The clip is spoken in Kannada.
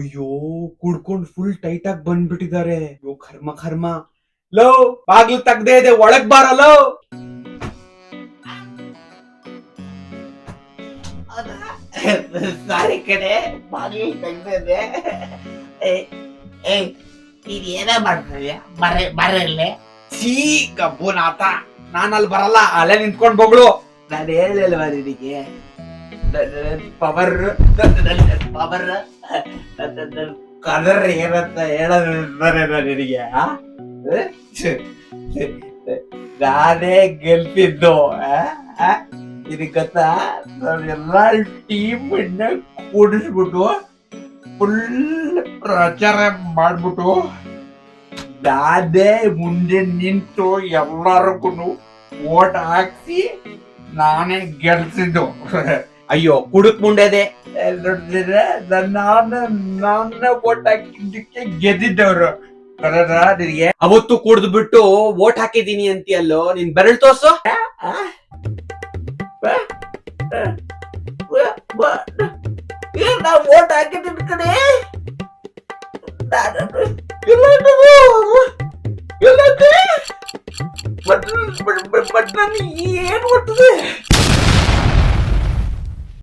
ಅಯ್ಯೋ ಕುಡ್ಕೊಂಡ್ ಫುಲ್ ಟೈಟ್ ಆಗಿ ಬಂದ್ಬಿಟ್ಟಿದ್ದಾರೆ. ಅಯ್ಯೋ ಕರ್ಮ ಕರ್ಮ. ಲೋ ಬಾಗ್ಲು ತಗ್ದೇ ಇದೆ, ಒಳಗ್ ಬಾರಲೋ. ಸಾರಿ ಕಡೆ ಬಾಗಿಲು ತೆಗ್ದಿದೆ. ನೀನ್ ಏನ ಮಾಡ್ತಿದ್ಯಾ? ಬರಲ್ಲೇ ಛೀ ಗಬ್ಬುನಾಥ, ನಾನಲ್ಲಿ ಬರಲ್ಲ, ಅಲ್ಲೇ ನಿಂತ್ಕೊಂಡ್ ಬೊಗಳು. ನಾನು ಹೇಳಿಲ್ವ ನಿನಗೆ ಪವರ್ ಪವರ್ ಕದರ್ ಏನಂತ ಹೇಳೋದು ನಿನಗೆ? ನಾನೇ ಗೆಲ್ತಿದ್ದು. ನಿನಗೆ ಗೊತ್ತಾ, ನಾವೆಲ್ಲ ಟೀಮ್ ಕೂಡಿಸ್ಬಿಟ್ಟು ಫುಲ್ ಪ್ರಚಾರ ಮಾಡ್ಬಿಟ್ಟು ನಾನೇ ಮುಂದೆ ನಿಂತು ಎಲ್ಲರಿಗೂ ಓಟ್ ಹಾಕ್ಸಿ ನಾನೇ ಗೆಲ್ಸಿದ್ದು. ಅಯ್ಯೋ ಕುಡುಕ್ ಮುಂಡೆದೆ. ನೋಡಿದ್ರೆ ನನ್ನ ಓಟ್ ಹಾಕಿದ್ದಕ್ಕೆ ಗೆದ್ದಿದ್ದವ್ರು. ನಿನಗೆ ಅವತ್ತು ಕುಡ್ದು ಬಿಟ್ಟು ಓಟ್ ಹಾಕಿದೀನಿ ಅಂತೀಯಲ್ಲೋ, ನಿನ್ ಬೆರಳು ತೋರ್ಸು. ನಾವು ಓಟ್ ಹಾಕಿದ್ದ ಕಡೆ ಬಟ್ ನನ್ಗೆ ಏನ್ ಗೊತ್ತದೆ?